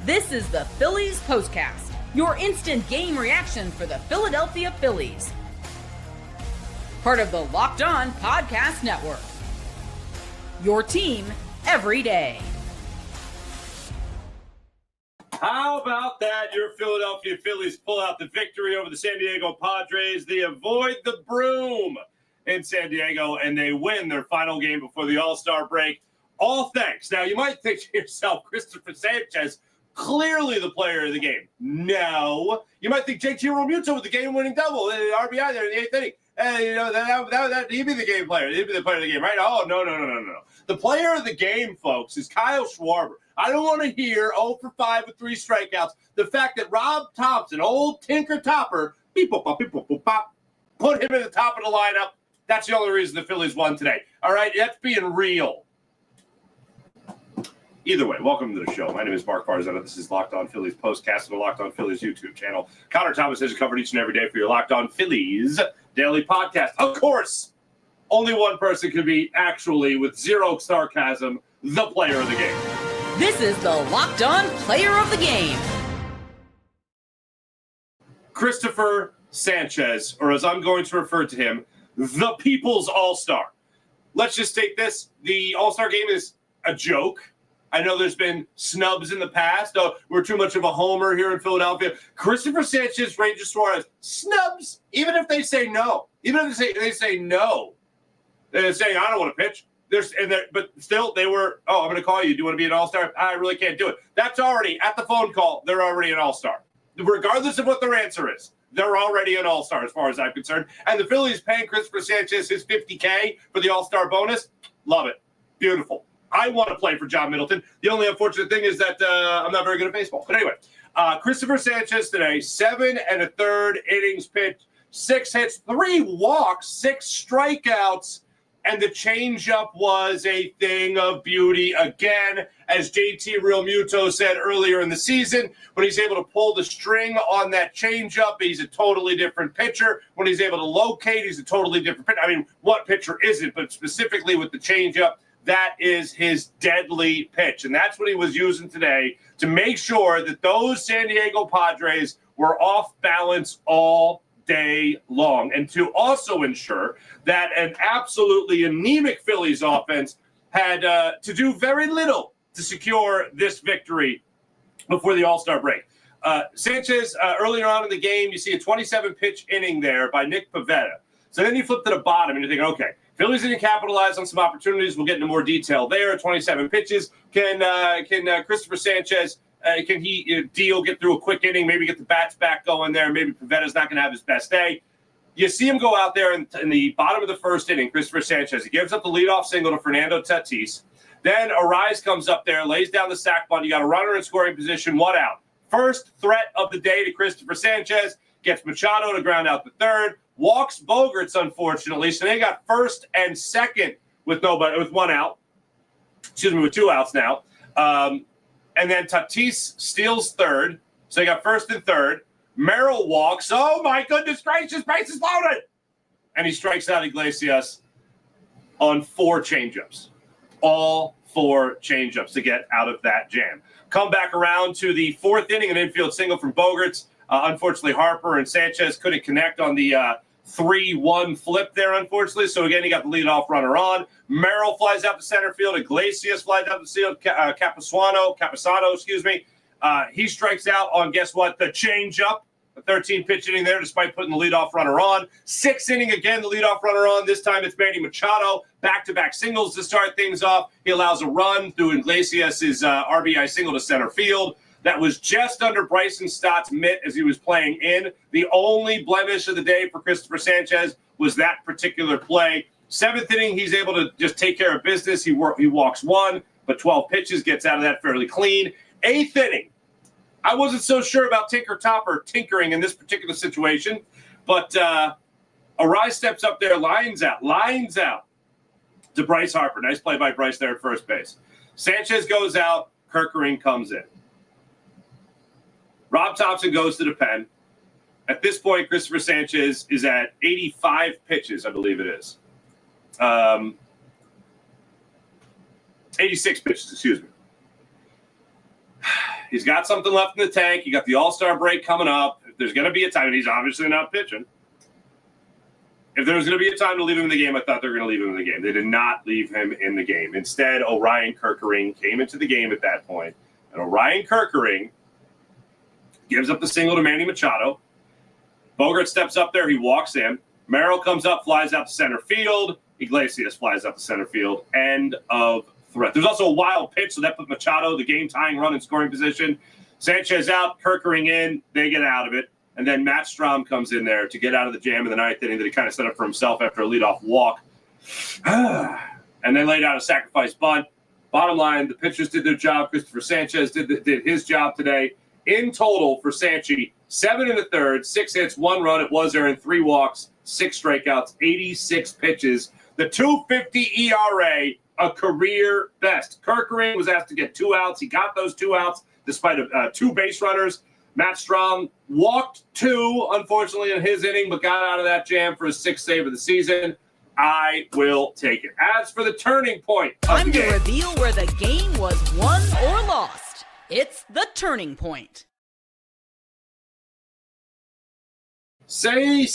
This is the Phillies Postcast, your instant game reaction for the Philadelphia Phillies. Part of the Locked On Podcast Network. Your team every day. How about that? Your Philadelphia Phillies pull out the victory over the San Diego Padres. They avoid the broom in San Diego, and they win their final game before the All-Star break. All thanks. Now, you might think to yourself, Cristopher Sanchez, clearly the player of the game. No. You might think JT Realmuto with the game-winning double, RBI there in the 8th inning. He'd be the game player. He'd be the player of the game, right? Oh, no. The player of the game, folks, is Kyle Schwarber. I don't want to hear 0 for 5 with 3 strikeouts. The fact that Rob Thompson, old Tinker Topper, put him in the top of the lineup, that's the only reason the Phillies won today. All right? That's being real. Either way, welcome to the show. My name is Mark Farzetta. This is Locked On Phillies Postcast on the Locked On Phillies YouTube channel. Connor Thomas has you covered each and every day for your Locked On Phillies daily podcast. Of course, only one person could be actually, with zero sarcasm, the player of the game. This is the Locked On Player of the Game. Cristopher Sanchez, or as I'm going to refer to him, the People's All-Star. Let's just take this. The All-Star game is a joke. I know there's been snubs in the past. Oh, we're too much of a homer here in Philadelphia. Cristopher Sanchez, Ranger Suarez, snubs, even if they say no. Even if they say no. They're saying, I don't want to pitch. But still, they were, I'm going to call you. Do you want to be an all-star? I really can't do it. That's already, at the phone call, they're already an all-star. Regardless of what their answer is, they're already an all-star as far as I'm concerned. And the Phillies paying Cristopher Sanchez his $50K for the all-star bonus. Love it. Beautiful. I want to play for John Middleton. The only unfortunate thing is that I'm not very good at baseball. But anyway, Cristopher Sanchez today, 7 1/3 innings pitched, 6 hits, 3 walks, 6 strikeouts, and the changeup was a thing of beauty again. As JT Realmuto said earlier in the season, when he's able to pull the string on that changeup, he's a totally different pitcher. When he's able to locate, he's a totally different pitcher. I mean, what pitcher isn't? But specifically with the changeup, that is his deadly pitch. And that's what he was using today to make sure that those San Diego Padres were off balance all day long, and to also ensure that an absolutely anemic Phillies offense had to do very little to secure this victory before the All-Star break. Sanchez, earlier on in the game, you see a 27-pitch inning there by Nick Pivetta. So then you flip to the bottom and you're thinking, okay, Phillies didn't capitalize on some opportunities. We'll get into more detail there. 27 pitches. Can Cristopher Sanchez, can he get through a quick inning, maybe get the bats back going there? Maybe Pivetta's not going to have his best day. You see him go out there in the bottom of the first inning, Cristopher Sanchez. He gives up the leadoff single to Fernando Tatis. Then Arise comes up there, lays down the sac bunt. You got a runner in scoring position, 1 out. First threat of the day to Cristopher Sanchez. Gets Machado to ground out the third. Walks Bogaerts, unfortunately. So they got first and second with 1 out. With 2 outs now. And then Tatis steals third. So they got first and third. Merrill walks. Oh, my goodness gracious. Base is loaded. And he strikes out Iglesias on 4 changeups. All 4 changeups to get out of that jam. Come back around to the 4th inning, an infield single from Bogaerts. Unfortunately, Harper and Sanchez couldn't connect on the 3-1 flip there, unfortunately. So, again, he got the leadoff runner on. Merrill flies out to center field. Iglesias flies out to field. Capisano, he strikes out on, guess what, the changeup. A 13-pitch inning there, despite putting the leadoff runner on. 6th inning, again, the leadoff runner on. This time it's Manny Machado. Back-to-back singles to start things off. He allows a run through Iglesias' RBI single to center field. That was just under Bryson Stott's mitt as he was playing in. The only blemish of the day for Cristopher Sanchez was that particular play. 7th inning, he's able to just take care of business. He walks 1, but 12 pitches, gets out of that fairly clean. 8th inning, I wasn't so sure about Tinker Topper tinkering in this particular situation, but Arise steps up there, lines out to Bryce Harper. Nice play by Bryce there at first base. Sanchez goes out, Kerkering comes in. Rob Thompson goes to the pen. At this point, Cristopher Sanchez is at 85 pitches, I believe it is. 86 pitches, excuse me. He's got something left in the tank. You got the All-Star break coming up. If there's going to be a time, and he's obviously not pitching. If there was going to be a time to leave him in the game, I thought they were going to leave him in the game. They did not leave him in the game. Instead, Orion Kerkering came into the game at that point. And Orion Kerkering gives up the single to Manny Machado. Bogart steps up there. He walks in. Merrill comes up, flies out to center field. Iglesias flies out to center field. End of threat. There's also a wild pitch, so that put Machado, the game-tying run in scoring position. Sanchez out, Kerkering in. They get out of it. And then Matt Strahm comes in there to get out of the jam in the ninth inning that he kind of set up for himself after a leadoff walk. And then laid out a sacrifice bunt. Bottom line, the pitchers did their job. Cristopher Sanchez did his job today. In total for Sanchy, 7 1/3, 6 hits, 1 run. It was earned, 3 walks, 6 strikeouts, 86 pitches. The .250 ERA, a career best. Kerkering was asked to get 2 outs. He got those 2 outs despite 2 base runners. Matt Strahm walked 2, unfortunately, in his inning, but got out of that jam for his 6th save of the season. I will take it. As for the turning point of Time the to game, reveal where the game was won or lost. It's the turning point. Say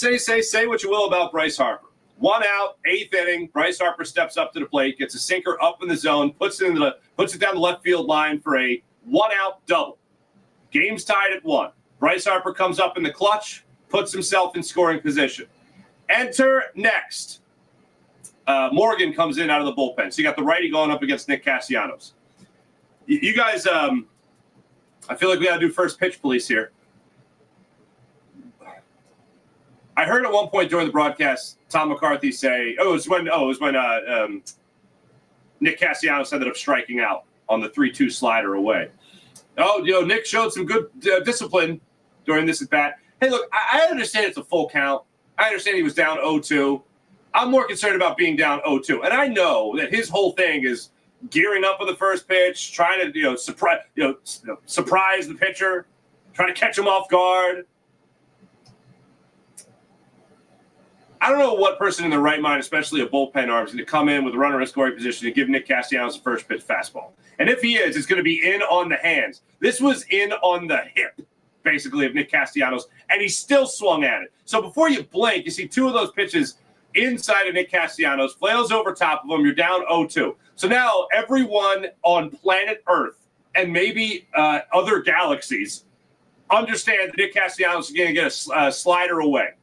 what you will about Bryce Harper. 1 out, 8th inning. Bryce Harper steps up to the plate, gets a sinker up in the zone, puts it down the left field line for a 1-out double. Game's tied at 1. Bryce Harper comes up in the clutch, puts himself in scoring position. Enter next. Morgan comes in out of the bullpen. So you got the righty going up against Nick Castellanos. You guys, I feel like we got to do first pitch police here. I heard at one point during the broadcast Tom McCarthy say, it was when Nick Castellanos ended up striking out on the 3-2 slider away. Nick showed some good discipline during this at bat. Hey, look, I understand it's a full count. I understand he was down 0-2. I'm more concerned about being down 0-2. And I know that his whole thing is gearing up with the first pitch, trying to surprise the pitcher, trying to catch him off guard. I don't know what person in their right mind, especially a bullpen arm, is going to come in with a runner in scoring position and give Nick Castellanos a first pitch fastball. And if he is, it's going to be in on the hands. This was in on the hip, basically, of Nick Castellanos, and he still swung at it. So before you blink, you see 2 of those pitches inside of Nick Castellanos, flails over top of him, you're down 0-2. So now everyone on planet Earth and maybe other galaxies understand that Nick Castellanos is going to get a slider away.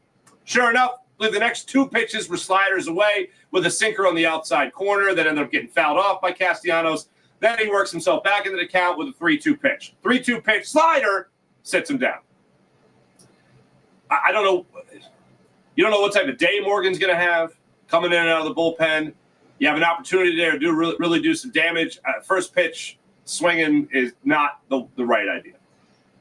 Sure enough, I believe the next 2 pitches were sliders away with a sinker on the outside corner that ended up getting fouled off by Castellanos. Then he works himself back into the count with a 3-2 pitch. 3-2 pitch slider sits him down. I don't know. You don't know what type of day Morgan's going to have coming in and out of the bullpen. You have an opportunity there to really do some damage. First pitch swinging is not the right idea.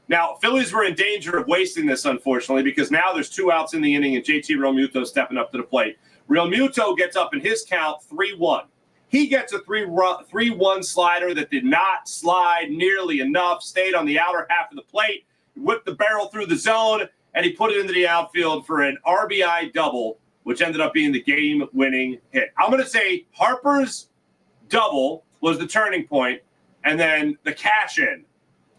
Now, Phillies were in danger of wasting this, unfortunately, because now there's 2 outs in the inning and JT Realmuto stepping up to the plate. Realmuto gets up in his count 3-1. He gets a 3-1 slider that did not slide nearly enough, stayed on the outer half of the plate, whipped the barrel through the zone, and he put it into the outfield for an RBI double, which ended up being the game-winning hit. I'm going to say Harper's double was the turning point, and then the cash-in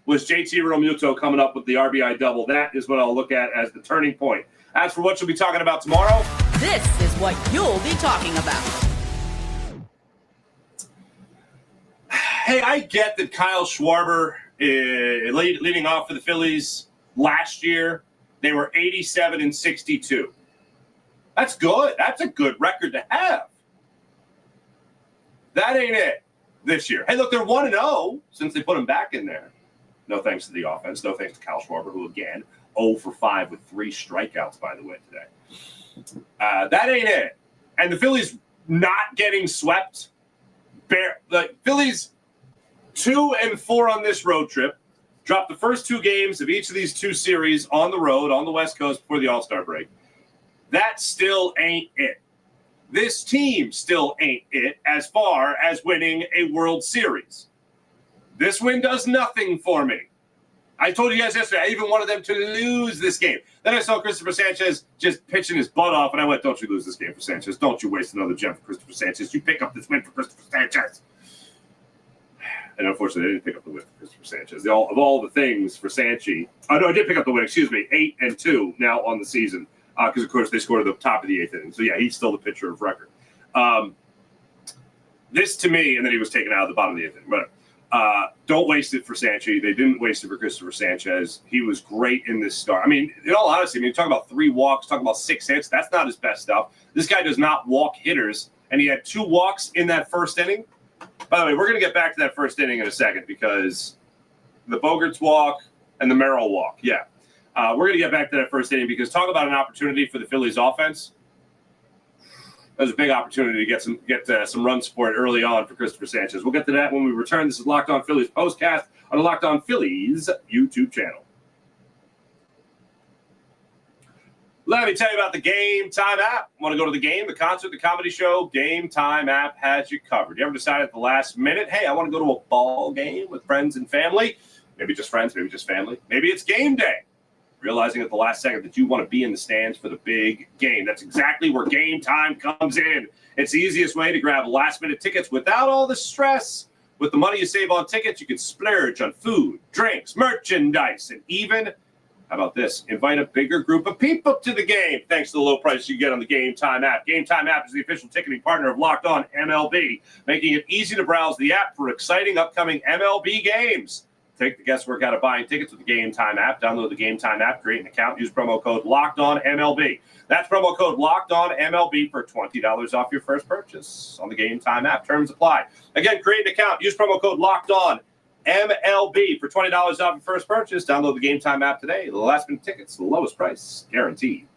was JT Realmuto coming up with the RBI double. That is what I'll look at as the turning point. As for what you'll be talking about tomorrow, This is what you'll be talking about. hey, I get that Kyle Schwarber leading off for the Phillies last year. They were 87-62. That's good. That's a good record to have. That ain't it this year. Hey, look, they're 1-0 since they put him back in there. No thanks to the offense. No thanks to Kyle Schwarber, who, again, 0 for 5 with 3 strikeouts, by the way, today. That ain't it. And the Phillies not getting swept. The Phillies 2-4 on this road trip. Dropped the first 2 games of each of these 2 series on the road, on the West Coast before the All-Star break. That still ain't it. This team still ain't it as far as winning a World Series. This win does nothing for me. I told you guys yesterday, I even wanted them to lose this game. Then I saw Cristopher Sanchez just pitching his butt off, and I went, don't you lose this game for Sanchez. Don't you waste another gem for Cristopher Sanchez. You pick up this win for Cristopher Sanchez. and unfortunately, they didn't pick up the win for Cristopher Sanchez. Of all the things for Sanchy, no, I did pick up the win. 8-2 now on the season because, of course, they scored at the top of the 8th inning. So, yeah, he's still the pitcher of record. This, to me, and then he was taken out of the bottom of the 8th inning. But don't waste it for Sanchy. They didn't waste it for Cristopher Sanchez. He was great in this start. I mean, in all honesty, you talk about 3 walks, talk about 6 hits. That's not his best stuff. This guy does not walk hitters, and he had 2 walks in that first inning. By the way, we're going to get back to that first inning in a second because the Bogaerts walk and the Merrill walk, yeah. We're going to get back to that first inning because talk about an opportunity for the Phillies offense. That was a big opportunity to get some run support early on for Cristopher Sanchez. We'll get to that when we return. This is Locked On Phillies Postcast on the Locked On Phillies YouTube channel. Let me tell you about the Game Time app. Want to go to the game, the concert, the comedy show? Game Time app has you covered. You ever decided at the last minute, hey, I want to go to a ball game with friends and family? Maybe just friends, maybe just family. Maybe it's game day. Realizing at the last second that you want to be in the stands for the big game. That's exactly where Game Time comes in. It's the easiest way to grab last-minute tickets without all the stress. With the money you save on tickets, you can splurge on food, drinks, merchandise, and even, how about this, invite a bigger group of people to the game thanks to the low price you get on the Game Time app. Game Time app is the official ticketing partner of Locked On MLB, making it easy to browse the app for exciting upcoming MLB games. Take the guesswork out of buying tickets with the Game Time app. Download the Game Time app, create an account, use promo code LOCKEDONMLB. That's promo code LOCKEDONMLB for $20 off your first purchase on the Game Time app. Terms apply. Again, create an account, use promo code LOCKEDONMLB for $20 off your first purchase. Download the Game Time app today. The last minute tickets, the lowest price, guaranteed.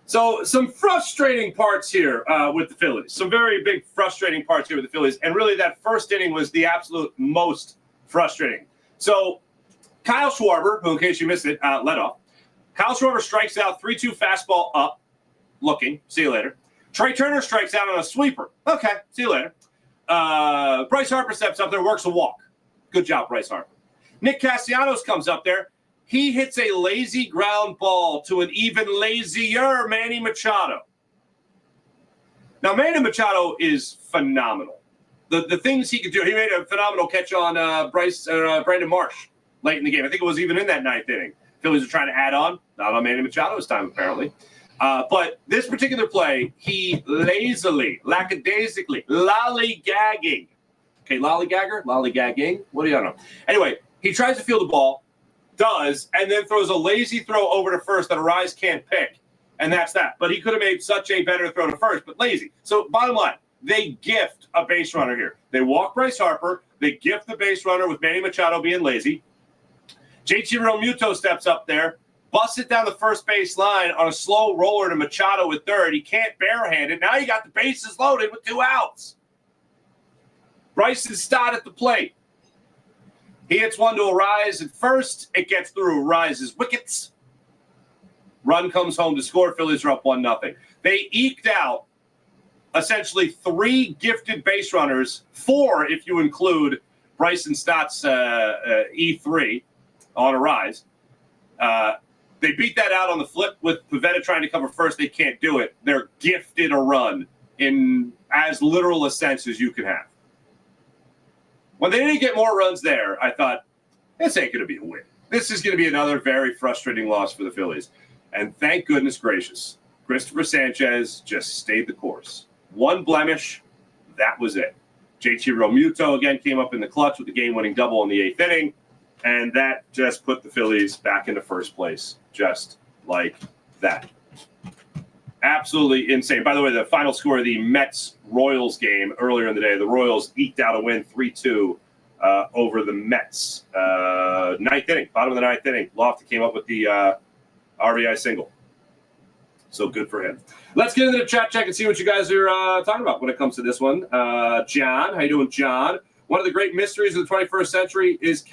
So some frustrating parts here with the Phillies. Some very big frustrating parts here with the Phillies. And really that first inning was the absolute most frustrating. So Kyle Schwarber, who in case you missed it, led off. Kyle Schwarber strikes out 3-2 fastball up, looking. See you later. Trey Turner strikes out on a sweeper. Okay, see you later. Bryce Harper steps up there, works a walk. Good job, Bryce Harper. Nick Castellanos comes up there. He hits a lazy ground ball to an even lazier Manny Machado. Now, Manny Machado is phenomenal. The things he could do, he made a phenomenal catch on Brandon Marsh late in the game. I think it was even in that 9th inning. Phillies are trying to add on. Not on Manny Machado's time, apparently. But this particular play, he lazily, lackadaisically, lollygagging. Okay, lollygagging? What do you know? Anyway, he tries to field the ball. Does, and then throws a lazy throw over to first that Arise can't pick, and that's that. But he could have made such a better throw to first, but lazy. So bottom line, they gift a base runner here. They walk Bryce Harper. They gift the base runner with Manny Machado being lazy. JT Realmuto steps up there, busts it down the first base line on a slow roller to Machado at third. He can't barehand it. Now you got the bases loaded with 2 outs. Bryce is started at the plate. He hits one to Arise at first. It gets through Arise's wickets. Run comes home to score. Phillies are up 1-0. They eked out essentially 3 gifted base runners, 4 if you include Bryson Stott's E3 on Arise. They beat that out on the flip with Pivetta trying to cover first. They can't do it. They're gifted a run in as literal a sense as you can have. When they didn't get more runs there, I thought, this ain't going to be a win. This is going to be another very frustrating loss for the Phillies. And thank goodness gracious, Cristopher Sanchez just stayed the course. 1 blemish, that was it. JT Realmuto again came up in the clutch with the game-winning double in the 8th inning, and that just put the Phillies back into first place, just like that. Absolutely insane. By the way, the final score of the Mets-Royals game earlier in the day, the Royals eked out a win 3-2 over the Mets. 9th inning, bottom of the 9th inning. Lofty came up with the RBI single. So good for him. Let's get into the chat check and see what you guys are talking about when it comes to this one. John, how you doing, John? One of the great mysteries of the 21st century is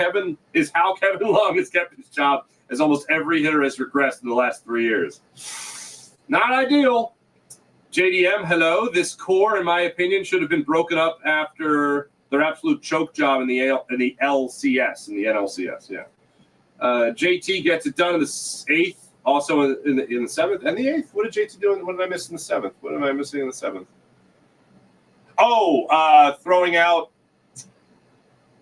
how Kevin Long has kept his job, as almost every hitter has regressed in the last 3 years. Not ideal. JDM, hello. This core, in my opinion, should have been broken up after their absolute choke job in the LCS, in the NLCS. Yeah. JT gets it done in the 8th, also in the 7th, and the 8th. What did JT do? What did I miss in the 7th? What am I missing in the 7th? Throwing out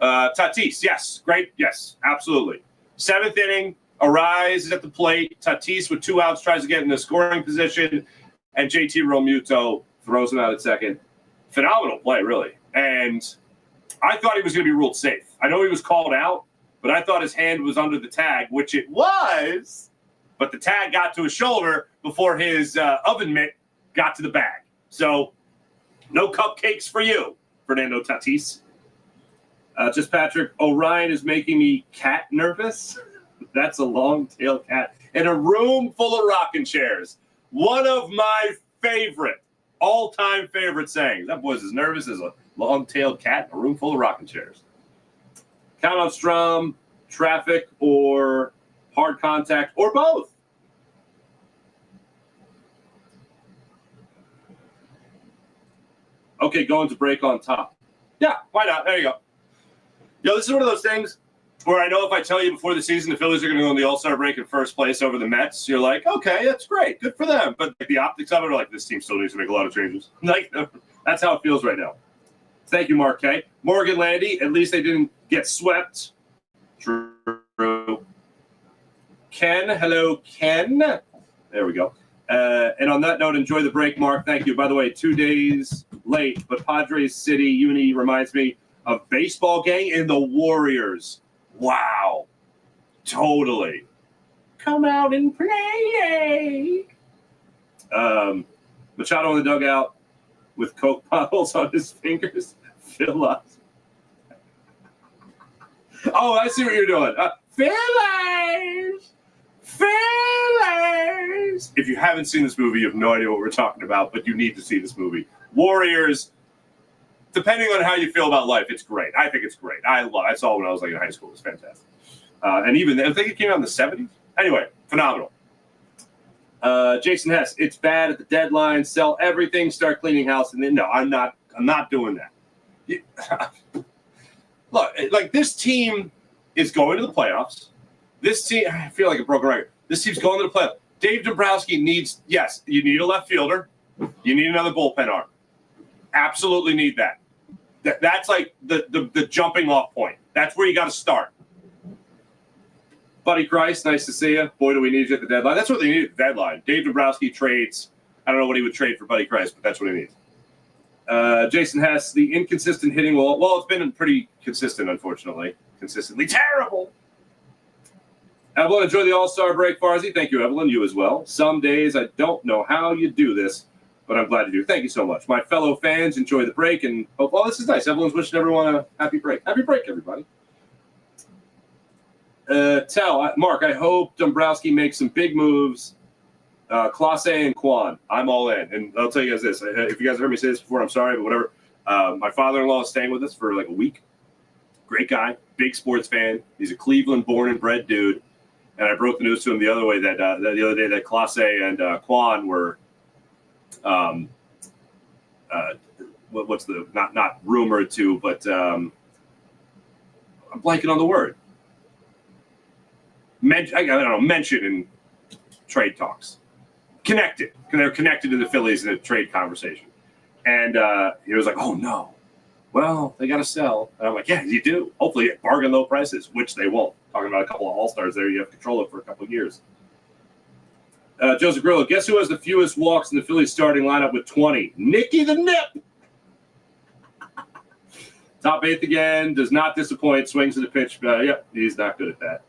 Tatis. Yes, great. Yes, absolutely. 7th inning, Arise is at the plate. Tatis with 2 outs tries to get in the scoring position, and JT Realmuto throws him out at second. Phenomenal play, really. And I thought he was going to be ruled safe. I know he was called out, but I thought his hand was under the tag, which it was. But the tag got to his shoulder before his oven mitt got to the bag. So no cupcakes for you, Fernando Tatis. Just Patrick, Orion is making me cat nervous. That's a long-tailed cat in a room full of rocking chairs. One of my favorite, all-time favorite sayings. That boy's as nervous as a long-tailed cat in a room full of rocking chairs. Count on Strom, traffic, or hard contact, or both. Okay, going to break on top. Yeah, why not? There you go. This is one of those things where I know if I tell you before the season the Phillies are going to go in the All-Star break in first place over the Mets, you're like, okay, that's great. Good for them. But the optics of it are like, this team still needs to make a lot of changes. That's how it feels right now. Thank you, Mark K. Morgan Landy, at least they didn't get swept. True. Ken, hello, Ken. There we go. And on that note, enjoy the break, Mark. Thank you. By the way, 2 days late, but Padres City Uni reminds me of baseball gang and the Warriors. Wow. Totally. Come out and play. Machado in the dugout with Coke bottles on his fingers. Phillies. Oh, I see what you're doing. Phillies. If you haven't seen this movie, you have no idea what we're talking about, but you need to see this movie. Warriors, depending on how you feel about life, it's great. I think it's great. I saw it when I was in high school. It was fantastic. And even I think it came out in the 70s. Anyway, phenomenal. Jason Hess, it's bad at the deadline. Sell everything, start cleaning house, and then no, I'm not doing that. Look, this team is going to the playoffs. This team, I feel like a broken record. This team's going to the playoffs. Dave Dombrowski needs, yes, you need a left fielder. You need another bullpen arm. Absolutely need that. That's like the jumping off point. That's where you got to start. Buddy Christ, nice to see you. Boy, do we need you at the deadline. That's what they need at the deadline. Dave Dombrowski trades. I don't know what he would trade for Buddy Christ, but that's what he needs. Jason Hess, the inconsistent hitting well, it's been pretty consistent, unfortunately. Consistently terrible. Evelyn, enjoy the All-Star break, Farzy. Thank you, Evelyn. You as well. Some days I don't know how you do this, but I'm glad you do. Thank you so much. My fellow fans, enjoy the break. And this is nice. Everyone's wishing everyone a happy break. Happy break, everybody. Mark, I hope Dombrowski makes some big moves. Clase and Quan. I'm all in. And I'll tell you guys this. If you guys have heard me say this before, I'm sorry, but whatever. My father-in-law is staying with us for like a week. Great guy. Big sports fan. He's a Cleveland born and bred dude. And I broke the news to him the other way that the other day that Clase and Quan were, what's the not rumored to, but I'm blanking on the word. I don't know. Mentioned in trade talks. Connected. They're connected to the Phillies in a trade conversation. And he was like, "Oh no, well they got to sell." And I'm like, "Yeah, you do. Hopefully at bargain low prices," which they won't. Talking about a couple of all-stars there. You have control of it for a couple of years. Joseph Grillo, guess who has the fewest walks in the Phillies starting lineup with 20? Nicky the Nip. Top 8th again. Does not disappoint. Swings to the pitch. He's not good at that.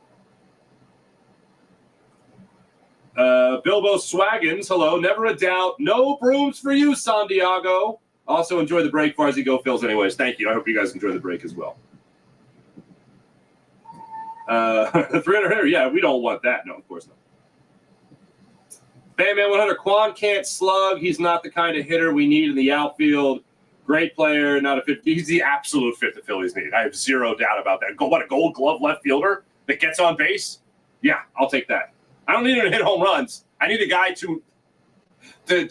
Bilbo Swaggins, hello. Never a doubt. No brooms for you, San Diego. Also enjoy the break, far as you go, Phils. Anyways, thank you. I hope you guys enjoy the break as well. 300 hitter, yeah, we don't want that. No, of course not. Bam Man 100, Quan can't slug. He's not the kind of hitter we need in the outfield. Great player, not a fit. He's the absolute fit the Phillies need. I have zero doubt about that. What, a Gold Glove left fielder that gets on base? Yeah, I'll take that. I don't need him to hit home runs. I need a guy to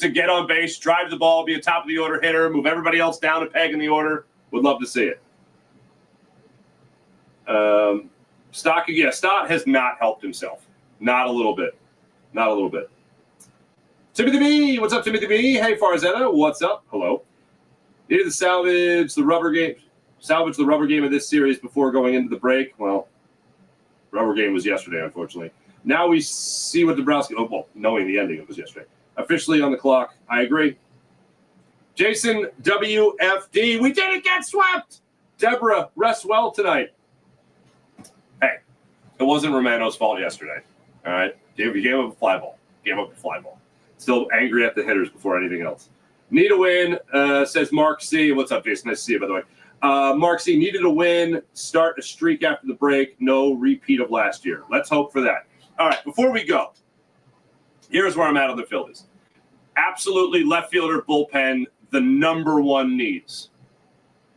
get on base, drive the ball, be a top of the order hitter, move everybody else down a peg in the order. Would love to see it. Stock has not helped himself. Not a little bit. Not a little bit. Timothy B. What's up, Timothy B? Hey, Farzetta. What's up? Hello. Needed to salvage the rubber game of this series before going into the break. Well, rubber game was yesterday, unfortunately. Now we see what Dombrowski. Oh, well, knowing the ending, it was yesterday. Officially on the clock. I agree. Jason WFD. We didn't get swept. Deborah, rest well tonight. Hey, it wasn't Romano's fault yesterday. All right, he gave up a fly ball. Still angry at the hitters before anything else. Need a win, says Mark C. What's up, Jason? Nice to see you, by the way. Mark C. Needed a win, start a streak after the break. No repeat of last year. Let's hope for that. All right, before we go, here's where I'm at on the Phillies. Absolutely left fielder bullpen, the number one needs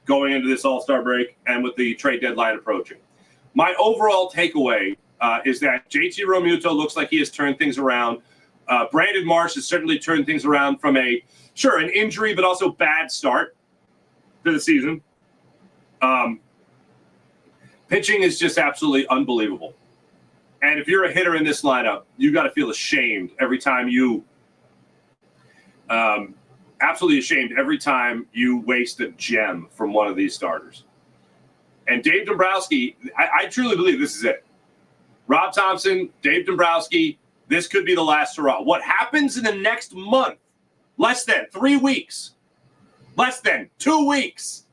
going into this All-Star break and with the trade deadline approaching. My overall takeaway is that JT Realmuto looks like he has turned things around. Brandon Marsh has certainly turned things around from an injury, but also bad start to the season. Pitching is just absolutely unbelievable. And if you're a hitter in this lineup, you got to feel ashamed every time you waste a gem from one of these starters. And Dave Dombrowski, I truly believe this is it. Rob Thompson, Dave Dombrowski, this could be the last hurrah. What happens in the next month, less than 3 weeks, less than 2 weeks,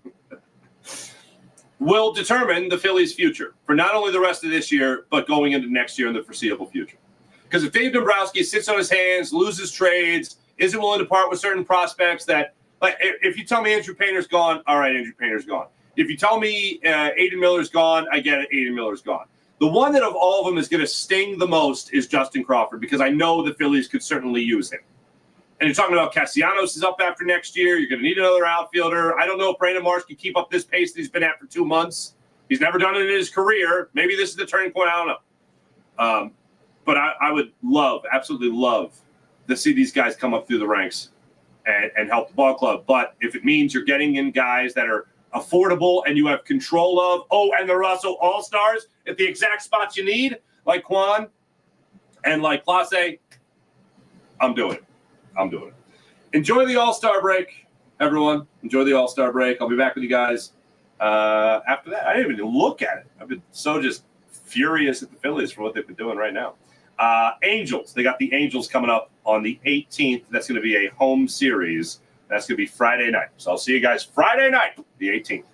will determine the Phillies' future for not only the rest of this year, but going into next year in the foreseeable future. Because if Dave Dombrowski sits on his hands, loses trades, isn't willing to part with certain prospects that, like, if you tell me Andrew Painter's gone, all right, Andrew Painter's gone. If you tell me Aiden Miller's gone, I get it, Aiden Miller's gone. The one that of all of them is going to sting the most is Justin Crawford, because I know the Phillies could certainly use him. And you're talking about Castellanos is up after next year. You're going to need another outfielder. I don't know if Brandon Marsh can keep up this pace that he's been at for 2 months. He's never done it in his career. Maybe this is the turning point. I don't know. But I would absolutely love to see these guys come up through the ranks and help the ball club. But if it means you're getting in guys that are affordable and you have control of, and they're also all-stars at the exact spots you need, like Quan and like Clase, I'm doing it. Enjoy the All-Star break, everyone. Enjoy the All-Star break. I'll be back with you guys after that. I didn't even look at it. I've been so just furious at the Phillies for what they've been doing right now. Angels. They got the Angels coming up on the 18th. That's going to be a home series. That's going to be Friday night. So I'll see you guys Friday night, the 18th,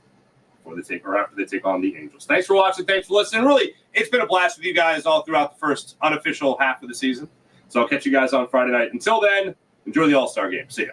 after they take on the Angels. Thanks for watching. Thanks for listening. Really, it's been a blast with you guys all throughout the first unofficial half of the season. So I'll catch you guys on Friday night. Until then, enjoy the All-Star game. See ya.